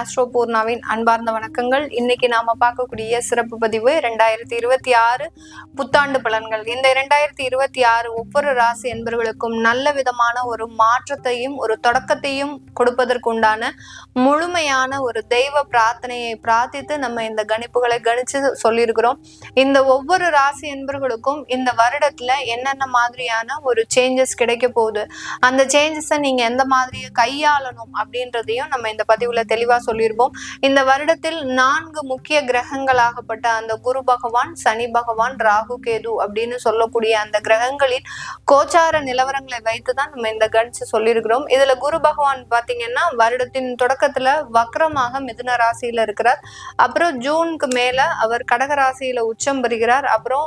Astro பூர்ணாவின் அன்பார்ந்த வணக்கங்கள். இன்னைக்கு நாம பார்க்கக்கூடிய சிறப்பு பதிவு 2026 புத்தாண்டு பலன்கள். இந்த 2026 ஒவ்வொரு ராசி என்பவர்களுக்கும் நல்ல விதமான ஒரு மாற்றத்தையும் ஒரு தொடக்கத்தையும் கொடுப்பதற்குண்டான முழுமையான ஒரு தெய்வ பிரார்த்தனையை பிரார்த்தித்து நம்ம இந்த கணிப்புகளை கணிச்சு சொல்லியிருக்கிறோம். இந்த ஒவ்வொரு ராசி என்பவர்களுக்கும் இந்த வருடத்துல என்னென்ன மாதிரியான ஒரு சேஞ்சஸ் கிடைக்க போகுது, அந்த சேஞ்சஸை நீங்க எந்த மாதிரி கையாளணும் அப்படின்றதையும் நம்ம இந்த பதிவுல தெளிவா சொல்லியிருப்போம். இந்த வருடத்தில் 4 முக்கிய கிரகங்களாகப்பட்ட அந்த குரு பகவான், சனி பகவான், ராகு, கேது அப்படின்னு சொல்லக்கூடிய அந்த கிரகங்களின் கோச்சார நிலவரங்களை வைத்துதான் நம்ம இந்த கணிச்சு சொல்லியிருக்கிறோம். இதுல குரு பகவான் பாத்தீங்கன்னா வருடத்தின் தொடக்கத்துல வக்ரமாக மிதுன ராசியில இருக்கிறார். அப்புறம் ஜூனுக்கு மேல அவர் கடக ராசியில உச்சம் பெறுகிறார். அப்புறம்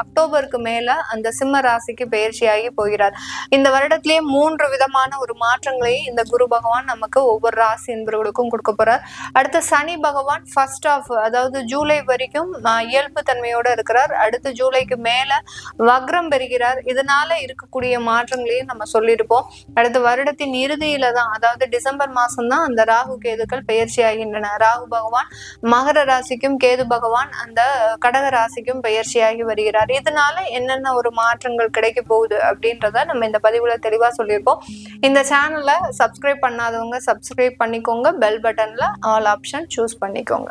அக்டோபருக்கு மேல அந்த சிம்ம ராசிக்கு பயிற்சியாகி போகிறார். இந்த வருடத்திலேயே 3 விதமான ஒரு மாற்றங்களை இந்த குரு பகவான் நமக்கு ஒவ்வொரு ராசி என்பவர்களுக்கும் கொடுக்க போறார். அடுத்து சனி பகவான் ஃபர்ஸ்ட் ஆஃப், அதாவது ஜூலை வரைக்கும் இயல்பு தன்மையோட இருக்கிறார். அடுத்து ஜூலைக்கு மேல வக்ரம் பெறுகிறார். இதனால இருக்கக்கூடிய மாற்றங்களையும் நம்ம சொல்லியிருப்போம். அடுத்து வருடத்தின் இறுதியில தான், அதாவது டிசம்பர் மாசம் தான் அந்த ராகு கேதுக்கள் பயிற்சி ஆகின்றன. ராகு பகவான் மகர ராசிக்கும் கேது பகவான் அந்த கடக ராசிக்கும் பயிற்சியாகி வருகிறார். இதனால என்னென்ன ஒரு மாற்றங்கள் கிடைக்க போகுது அப்படின்றத நம்ம இந்த பதிவுல தெளிவா சொல்லியிருப்போம். இந்த சேனலை சப்ஸ்கிரைப் பண்ணாதவங்க சப்ஸ்கிரைப் பண்ணிக்கோங்க. பெல் பட்டன்ல ஆல் ஆப்ஷன் சூஸ் பண்ணிக்கோங்க.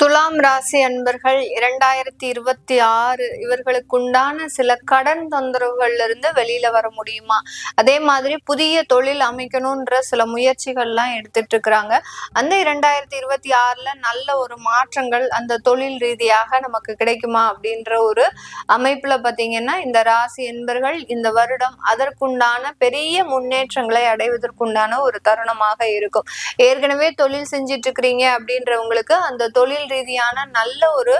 துலாம் ராசி அன்பர்கள் 2026 இவர்களுக்குண்டான சில கடன் தொந்தரவுகள்ல இருந்து வெளியில வர முடியுமா? அதே மாதிரி புதிய தொழில் அமைக்கணும்ன்ற சில முயற்சிகள்லாம் எடுத்துட்டு இருக்கிறாங்க. அந்த 2026ல நல்ல ஒரு மாற்றங்கள் அந்த தொழில் ரீதியாக நமக்கு கிடைக்குமா அப்படின்ற ஒரு அமைப்புல பாத்தீங்கன்னா இந்த ராசி என்பர்கள் இந்த வருடம் அதற்குண்டான பெரிய முன்னேற்றங்களை அடைவதற்குண்டான ஒரு தருணமாக இருக்கும். ஏற்கனவே தொழில் செஞ்சிட்டு இருக்கிறீங்க அப்படின்றவங்களுக்கு அந்த தொழில் ரீதியான நல்ல ஒரு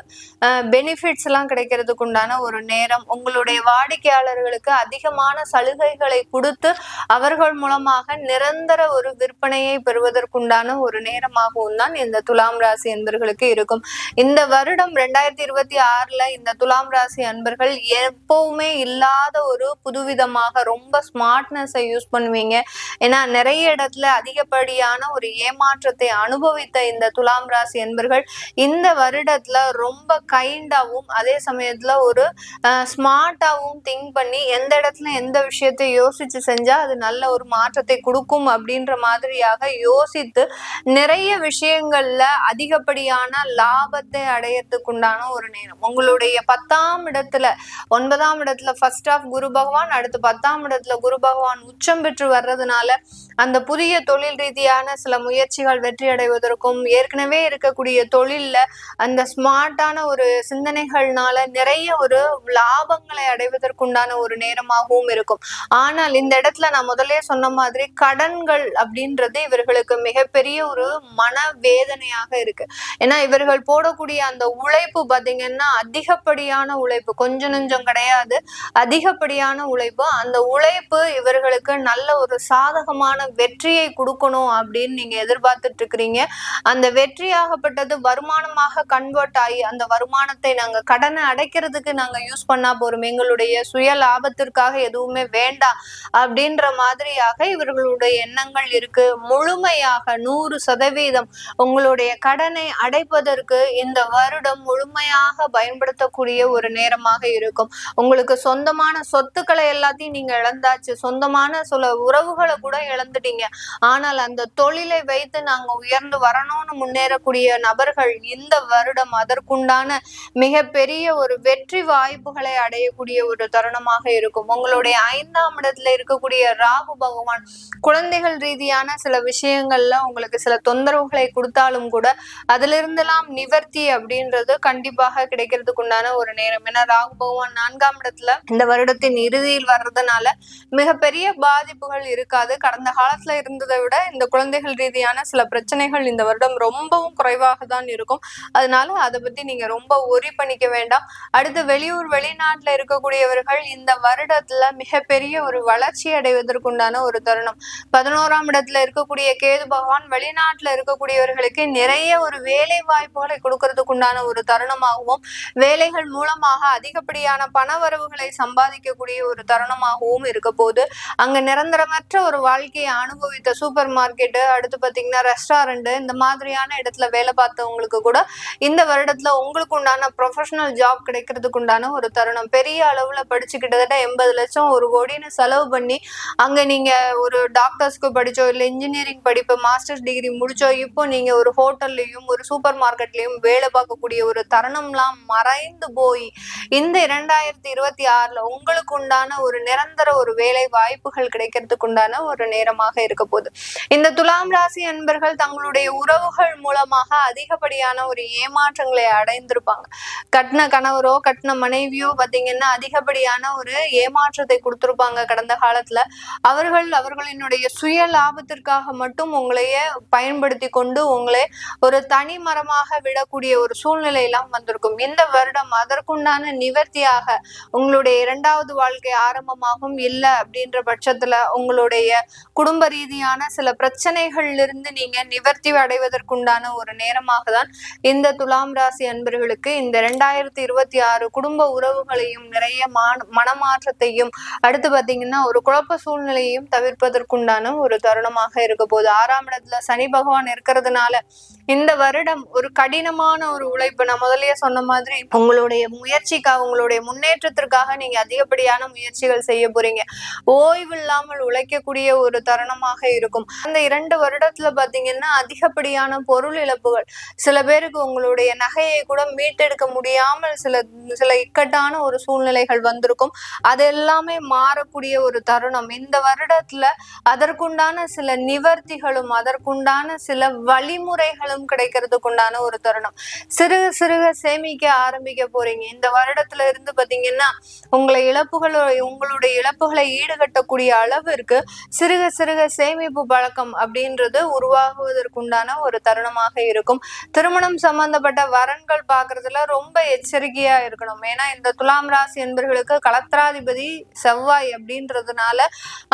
பெனிஃபிட்ஸ் எல்லாம் கிடைக்கிறதுக்கு உண்டான ஒரு நேரம். உங்களுடைய வாடிக்கையாளர்களுக்கு அதிகமான சலுகைகளை கொடுத்து அவர்கள் மூலமாக நிரந்தர ஒரு விற்பனையை பெறுவதற்குண்டான ஒரு நேரமாகவும் தான் இந்த துலாம் ராசி அன்பர்களுக்கு இருக்கும். இந்த வருடம் 2026ல இந்த துலாம் ராசி அன்பர்கள் எப்பவுமே இல்லாத ஒரு புதுவிதமாக ரொம்ப ஸ்மார்ட்னஸை யூஸ் பண்ணுவீங்க. ஏன்னா நிறைய இடத்துல அதிகப்படியான ஒரு ஏமாற்றத்தை அனுபவித்த இந்த துலாம் ராசி அன்பர்கள் இந்த வருடத்துல ரொம்ப கைண்டாவும் அதே சமயத்துல ஒரு ஸ்மார்ட்டாவும் திங்க் பண்ணி எந்த இடத்துல எந்த விஷயத்தை யோசிச்சு செஞ்சா அது நல்ல ஒரு மாற்றத்தை கொடுக்கும் அப்படின்ற மாதிரியாக யோசித்து நிறைய விஷயங்கள்ல அதிகப்படியான லாபத்தை அடையறதுக்கு உண்டான ஒரு நேரம். உங்களுடைய 10ஆம் இடத்துல 9ஆம் இடத்துல ஃபர்ஸ்ட் ஆஃப் குரு பகவான், அடுத்து 10ஆம் இடத்துல குரு பகவான் உச்சம் பெற்று வர்றதுனால அந்த புதிய தொழில் ரீதியான சில முயற்சிகள் வெற்றி அடைவதற்கும் ஏற்கனவே இருக்கக்கூடிய தொழில்ல அந்த ஸ்மார்ட்டான ஒரு சிந்தனைகள்னால நிறைய ஒரு லாபங்களை அடைவதற்குண்டான ஒரு நேரமாகவும் இருக்கும். ஆனால் இந்த இடத்துல நான் முதலே சொன்ன மாதிரி கடன்கள் அப்படின்றது இவர்களுக்கு மிகப்பெரிய ஒரு மன வேதனையாக இருக்கு. ஏன்னா இவர்கள் போடக்கூடிய அந்த உழைப்பு பாத்தீங்கன்னா அதிகப்படியான உழைப்பு, கொஞ்சம் நெஞ்சம் கிடையாது, அதிகப்படியான உழைப்பு. அந்த உழைப்பு இவர்களுக்கு நல்ல ஒரு சாதகமான வெற்றியை கொடுக்கணும் அப்படின்னு நீங்க எதிர்பார்த்துட்டு இருக்கிறீங்க. அந்த வெற்றியாகப்பட்டது வருமானமாக கன்வெர்ட் ஆகி அந்த வருமானத்தை நாங்க கடனை அடைக்கிறதுக்கு நாங்க யூஸ் பண்ணா போறோம், எங்களுடைய சுய லாபத்திற்காக எதுவுமே வேண்டாம் அப்படின்ற மாதிரியாக இவர்களுடைய எண்ணங்கள் இருக்கு. முழுமையாக 100% உங்களுடைய கடனை அடைப்பதற்கு இந்த வருடம் முழுமையாக பயன்படுத்தக்கூடிய ஒரு நேரமாக இருக்கும். உங்களுக்கு சொந்தமான சொத்துக்களை எல்லாத்தையும் நீங்க இழந்தாச்சு, சொந்தமான சில உறவுகளை கூட இழந்துட்டீங்க. ஆனால் அந்த தொழிலை வைத்து நாங்க உயர்ந்து வரணும்னு முன்னேறக்கூடிய நபர்கள் இந்த வருடம் அதற்குண்டான மிகப்பெரிய ஒரு வெற்றி வாய்ப்புகளை அடையக்கூடிய ஒரு தருணமாக இருக்கும். உங்களுடைய 5ஆம் இடத்துல இருக்கக்கூடிய ராகு பகவான் குழந்தைகள் ரீதியான சில விஷயங்கள்ல உங்களுக்கு சில தொந்தரவுகளை கொடுத்தாலும் கூட அதுல இருந்தெல்லாம் நிவர்த்தி அப்படின்றது கண்டிப்பாக கிடைக்கிறதுக்கு உண்டான ஒரு நேரம். ஏன்னா ராகு பகவான் 4ஆம் இடத்துல இந்த வருடத்தின் இறுதியில் வர்றதுனால மிகப்பெரிய பாதிப்புகள் இருக்காது. கடந்த காலத்துல இருந்ததை விட இந்த குழந்தைகள் ரீதியான சில பிரச்சனைகள் இந்த வருடம் ரொம்பவும் குறைவாக தான் இருக்கும். அதனால அதை பத்தி நீங்க ரொம்ப ஒரி பண்ணிக்க வேண்டாம். அடுத்து வெளியூர் வெளிநாட்டுல இருக்கக்கூடியவர்கள் இந்த வருடத்துல மிகப்பெரிய ஒரு வளர்ச்சி அடைவதற்குண்டான ஒரு தருணம். 11ஆம் இடத்துல இருக்கக்கூடிய கேது பகவான் வெளிநாட்டுல இருக்கக்கூடியவர்களுக்கு நிறைய ஒரு வேலை வாய்ப்புகளை கொடுக்கறதுக்கு உண்டான ஒரு தருணமாகவும், வேலைகள் மூலமாக அதிகப்படியான பண வரவுகளை சம்பாதிக்கக்கூடிய ஒரு தருணமாகவும் இருக்க போது. அங்க நிரந்தரமற்ற ஒரு வாழ்க்கையை அனுபவித்த சூப்பர் மார்க்கெட்டு, அடுத்து பாத்தீங்கன்னா ரெஸ்டாரண்ட், இந்த மாதிரியான இடத்துல வேலை பார்த்தவங்களுக்கு கூட இந்த வருடத்துல உங்களுக்கு உண்டான ப்ரொஃபஷனல் ஜாப் கிடைக்கிறதுக்கு உண்டான ஒரு தருணம். பெரிய அளவுல படிச்சு கிட்டத்தட்ட 80 லட்சம் 1 கோடின்னு செலவு பண்ணி அங்க நீங்க ஒரு டாக்டர்ஸ்க்கு படிச்சோ இல்ல இன்ஜினியரிங் படிப்பு மாஸ்டர்ஸ் டிகிரி முடிச்சோ இப்போ நீங்க ஒரு ஹோட்டல்லையும் ஒரு சூப்பர் மார்க்கெட்லயும் வேலை பார்க்கக்கூடிய ஒரு தருணம்லாம் மறைந்து போய் இந்த 2026ல உங்களுக்கு உண்டான ஒரு நிரந்தர ஒரு வேலை வாய்ப்புகள் கிடைக்கிறதுக்கு உண்டான ஒரு நேரமாக இருக்க போகுது. இந்த துலாம் ராசி அன்பர்கள் தங்களுடைய உறவுகள் மூலமாக அதிகப்படியான ஒரு ஏமாற்றங்களை அடைந்திருப்பாங்க. கட்டின கணவரோ கட்டின மனைவியோ பாத்தீங்கன்னா அதிகப்படியான ஒரு ஏமாற்றத்தை கொடுத்திருப்பாங்க கடந்த காலத்துல. அவர்களினுடைய சுய லாபத்திற்காக மட்டும் உங்களையே பயன்படுத்தி கொண்டு உங்களை ஒரு தனி மரமாக விடக்கூடிய ஒரு சூழ்நிலை எல்லாம் வந்திருக்கும். இந்த வருடம் அதற்குண்டான நிவர்த்தியாக உங்களுடைய 2வது வாழ்க்கை ஆரம்பமாகும். இல்லை அப்படின்ற பட்சத்துல உங்களுடைய குடும்ப ரீதியான சில பிரச்சனைகள்ல இருந்து நீங்க நிவர்த்தி அடைவதற்குண்டான ஒரு நேரமாக தான் இந்த துலாம் ராசி அன்பர்களுக்கு இந்த 2026 குடும்ப உறவுகளையும் நிறைய மனமாற்றத்தையும் அடுத்து பாத்தீங்கன்னா ஒரு குழப்ப சூழ்நிலையையும் தவிர்ப்பதற்குண்டான ஒரு தருணமாக இருக்க போகுது. 6ஆம் இடத்துல சனி பகவான் இருக்கிறதுனால இந்த வருடம் ஒரு கடினமான ஒரு உழைப்பு, நான் முதல்லயே சொன்ன மாதிரி உங்களுடைய முயற்சிக்காக உங்களுடைய முன்னேற்றத்திற்காக நீங்க அதிகப்படியான முயற்சிகள் செய்ய போறீங்க. ஓய்வு இல்லாமல் உழைக்கக்கூடிய ஒரு தருணமாக இருக்கும். அந்த 2 வருடத்துல பாத்தீங்கன்னா அதிகப்படியான பொருள் இழப்புகள், சில பேருக்கு உங்களுடைய நகையை கூட மீட்டெடுக்க முடியாமல் சில இக்கட்டான ஒரு சூழ்நிலைகள் வந்திருக்கும். அது எல்லாமே மாறக்கூடிய ஒரு தருணம் இந்த வருடத்துல. அதற்குண்டான சில நிவர்த்திகளும் அதற்குண்டான சில வழிமுறைகளும் கிடைக்கிறதுக்கு உண்டான ஒரு தருணம். சிறுக சிறுக சேமிக்க ஆரம்பிக்க போறீங்க. இந்த வருடத்துல இருந்து பாத்தீங்கன்னா உங்களுடைய இழப்புகளை ஈடுகட்டக்கூடிய அளவிற்கு சிறுக சிறுக சேமிப்பு பழக்கம் அப்படின்றது உருவாகுவதற்குண்டான ஒரு தருணமாக இருக்கும். திருமணம் சம்பந்தப்பட்ட வரன்கள் பாக்குறதுல ரொம்ப எச்சரிக்கையா இருக்கணும். ஏன்னா இந்த துலாம் ராசி என்பவர்களுக்கு கலத்திராதிபதி செவ்வாய் அப்படின்றதுனால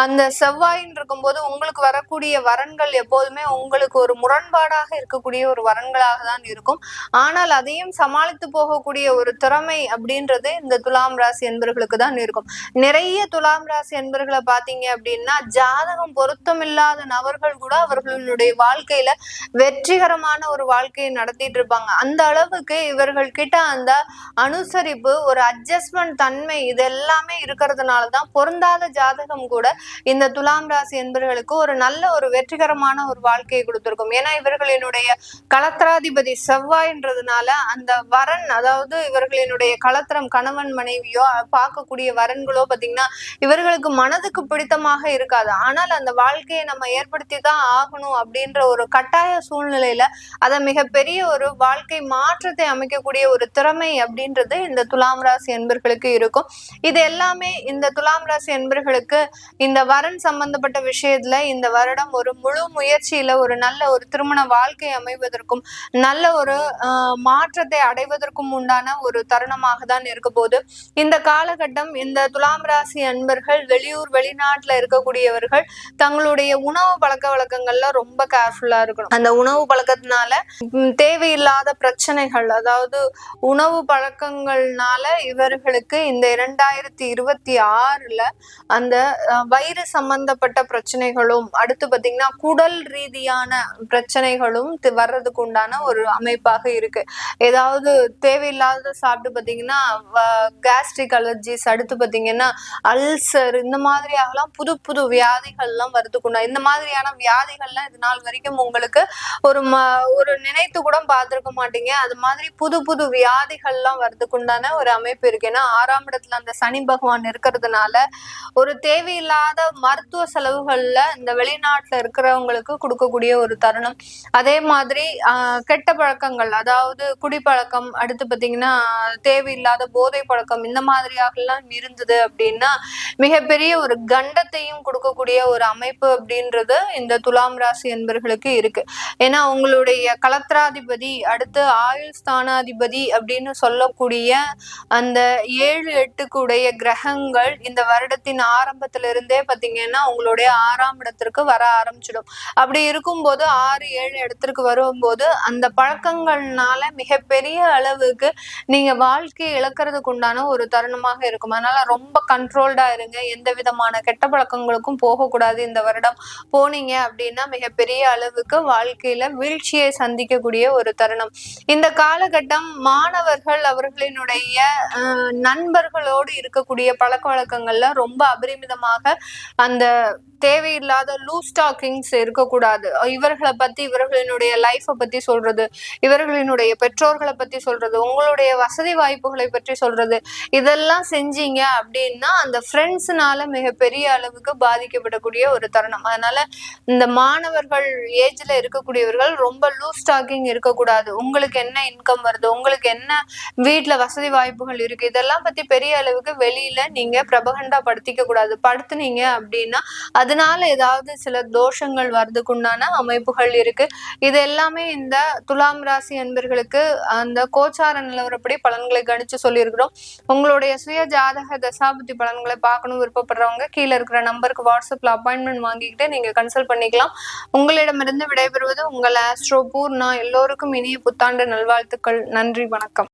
அந்த செவ்வாயின் இருக்கும்போது உங்களுக்கு வரக்கூடிய வரன்கள் எப்போதுமே உங்களுக்கு ஒரு முரண்பாடாக இருக்கக்கூடிய ஒரு வரன்களாக தான் இருக்கும். ஆனால் அதையும் சமாளித்து போகக்கூடிய ஒரு திறமை அப்படின்றது இந்த துலாம் ராசி என்பவர்களுக்கு தான் இருக்கும். நிறைய துலாம் ராசி என்பவர்களை பாத்தீங்க அப்படின்னா ஜாதகம் பொருத்தமில்லாத நபர்கள் கூட அவர்களுடைய வாழ்க்கையில வெற்றிகரமான ஒரு வாழ்க்கையை நடத்திட்டு இருப்பாங்க. அந்த அளவுக்கு இவர்கள் கிட்ட அந்த அனுசரிப்பு, ஒரு அட்ஜஸ்ட்மெண்ட் தன்மை இது எல்லாமே இருக்கிறதுனாலதான் பொருந்தாத ஜாதகம் கூட இந்த துலாம் ராசி என்பவர்களுக்கு ஒரு நல்ல ஒரு வெற்றிகரமான ஒரு வாழ்க்கையை கொடுத்திருக்கும். ஏன்னா இவர்களினுடைய களத்திராதிபதி செவ்வாய்ன்றதுனால அந்த வரன், அதாவது இவர்களினுடைய களத்திரம் கணவன் மனைவியோ பார்க்கக்கூடிய வரன்களோ பாத்தீங்கன்னா இவர்களுக்கு மனதுக்கு பிடித்தமாக இருக்காது. ஆனால் அந்த வாழ்க்கையை நம்ம ஏற்படுத்தி தான் ஆகணும் அப்படின்ற ஒரு கட்டாய சூழ்நிலையில அதை மிகப்பெரிய ஒரு வாழ்க்கை மாற்றத்தை அமைக்கக்கூடிய ஒரு திறமை அப்படின்றது இந்த துலாம் ராசி என்பர்களுக்கு இருக்கும். இது எல்லாமே இந்த துலாம் ராசி என்பர்களுக்கு இந்த வரன் சம்பந்தப்பட்ட விஷயத்துல இந்த வருடம் ஒரு முழு முயற்சியில ஒரு நல்ல ஒரு திருமண வாழ்க்கை அமைவதற்கும் நல்ல ஒரு மாற்றத்தை அடைவதற்கும் உண்டான ஒரு தருணமாக தான் இருக்க போது. இந்த காலகட்டம் இந்த துலாம் ராசி அன்பர்கள் வெளியூர் வெளிநாட்டுல இருக்கக்கூடியவர்கள் தங்களுடைய உணவு பழக்க வழக்கங்கள்ல ரொம்ப கேர்ஃபுல்லா இருக்கணும். அந்த உணவு பழக்கத்தினால தேவையில்லாத பிரச்சனைகள், அதாவது உணவு பழக்கங்கள்னால இவர்களுக்கு இந்த 2026ல அந்த வயிறு சம்பந்தப்பட்ட பிரச்சனைகளும் அடுத்து பாத்தீங்கன்னா குடல் ரீதியான பிரச்சனைகளும் வர்றதுக்கு உண்டான ஒரு அமைப்பாக இருக்கு. ஏதாவது தேவையில்லாத சாப்பிட்டு பாத்தீங்கன்னா கேஸ்ட்ரிக் அலர்ஜிஸ், அடுத்து பாத்தீங்கன்னா அல்சர், இந்த மாதிரியாகலாம் புது புது வியாதிகள்லாம் வருதுக்குண்டா. இந்த மாதிரியான வியாதிகள்லாம் இது நாள் வரைக்கும் உங்களுக்கு ஒரு நினைத்து கூட பார்த்திருக்க மாட்டீங்க. அது மாதிரி புது புது வியாதிகள்லாம் வருதுக்குண்டான ஒரு அமைப்பு இருக்கு. ஏன்னா 6ஆம் இடத்துல அந்த சனி பகவான் இருக்கிறதுனால ஒரு தேவையில்லாத மருத்துவ செலவுகள்ல இந்த வெளிநாட்டுல இருக்கிறவங்களுக்கு கொடுக்கக்கூடிய ஒரு தருணம். அதே மாதிரி கெட்ட பழக்கங்கள், அதாவது குடிப்பழக்கம், அடுத்து பாத்தீங்கன்னா தேவையில்லாத போதை பழக்கம், இந்த மாதிரியாகலாம் இருந்தது அப்படின்னா மிகப்பெரிய ஒரு கண்டத்தையும் கொடுக்கக்கூடிய ஒரு அமைப்பு அப்படின்றது இந்த துலாம் ராசி என்பர்களுக்கு இருக்கு. ஏன்னா உங்களுடைய களத்திராதிபதி அடுத்து ஆயுள் ஸ்தானாதிபதி அப்படின்னு சொல்லக்கூடிய அந்த 7-8 கூடைய கிரகங்கள் இந்த வருடத்தின் ஆரம்பத்திலிருந்தே பாத்தீங்கன்னா உங்களுடைய 6ஆம் இடத்திற்கு வர ஆரம்பிச்சிடும். அப்படி இருக்கும்போது 6-7 இடத்திற்கு வரும்போது அந்த பழக்கங்கள்னால மிகப்பெரிய அளவுக்கு நீங்க வாழ்க்கை இழக்கிறதுக்கு உண்டான ஒரு தருணமாக இருக்கும். அதனால ரொம்ப கண்ட்ரோல்டா இருங்க. எந்த விதமான கெட்ட பழக்கங்களுக்கும் போகக்கூடாது. இந்த வருடம் போனீங்க அப்படின்னா மிகப்பெரிய அளவுக்கு வாழ்க்கையில வீழ்ச்சியை சந்திக்கக்கூடிய ஒரு தருணம். இந்த காலகட்டம் மாணவர்கள் அவர்களினுடைய நண்பர்களோடு இருக்கக்கூடிய பழக்க வழக்கங்கள்ல ரொம்ப அபரிமிதமாக அந்த தேவையில்லாத லூஸ் டாக்கிங்ஸ் இருக்கக்கூடாது. இவர்களை பத்தி, இவர்களினுடைய லைஃப்பை பத்தி சொல்றது, இவர்களினுடைய பெற்றோர்களை பத்தி சொல்றது, உங்களுடைய வசதி வாய்ப்புகளை பற்றி சொல்றது, இதெல்லாம் செஞ்சீங்க அப்படின்னா அந்த ஃப்ரெண்ட்ஸ்னால மிகப்பெரிய அளவுக்கு பாதிக்கப்படக்கூடிய ஒரு தருணம். அதனால இந்த மாணவர்கள் ஏஜ்ல இருக்கக்கூடியவர்கள் ரொம்ப லூஸ் டாக்கிங் இருக்கக்கூடாது. உங்களுக்கு என்ன இன்கம் வருது, உங்களுக்கு என்ன வீட்டுல வசதி வாய்ப்புகள் இருக்கு, இதெல்லாம் பத்தி பெரிய அளவுக்கு வெளியில நீங்க பிரபகண்டா படுத்திக்க கூடாது. படுத்துனீங்க அப்படின்னா அதனால ஏதாவது சில தோஷங்கள் வர்றதுக்குண்டான அமைப்புகள் இருக்கு. இது எல்லாமே இந்த துலாம் ராசி அன்பர்களுக்கு அந்த கோச்சார நிலவரப்படி பலன்களை கணிச்சு சொல்லியிருக்கிறோம். உங்களுடைய சுய ஜாதக தசாபுத்தி பலன்களை பார்க்கணும் விருப்பப்படுறவங்க கீழே இருக்கிற நம்பருக்கு வாட்ஸ்அப்ல அப்பாயின்மெண்ட் வாங்கிக்கிட்டு நீங்க கன்சல்ட் பண்ணிக்கலாம். உங்களிடமிருந்து விடைபெறுவது உங்கள் ஆஸ்ட்ரோ பூர்ணா. எல்லோருக்கும் இனிய புத்தாண்டு நல்வாழ்த்துக்கள். நன்றி, வணக்கம்.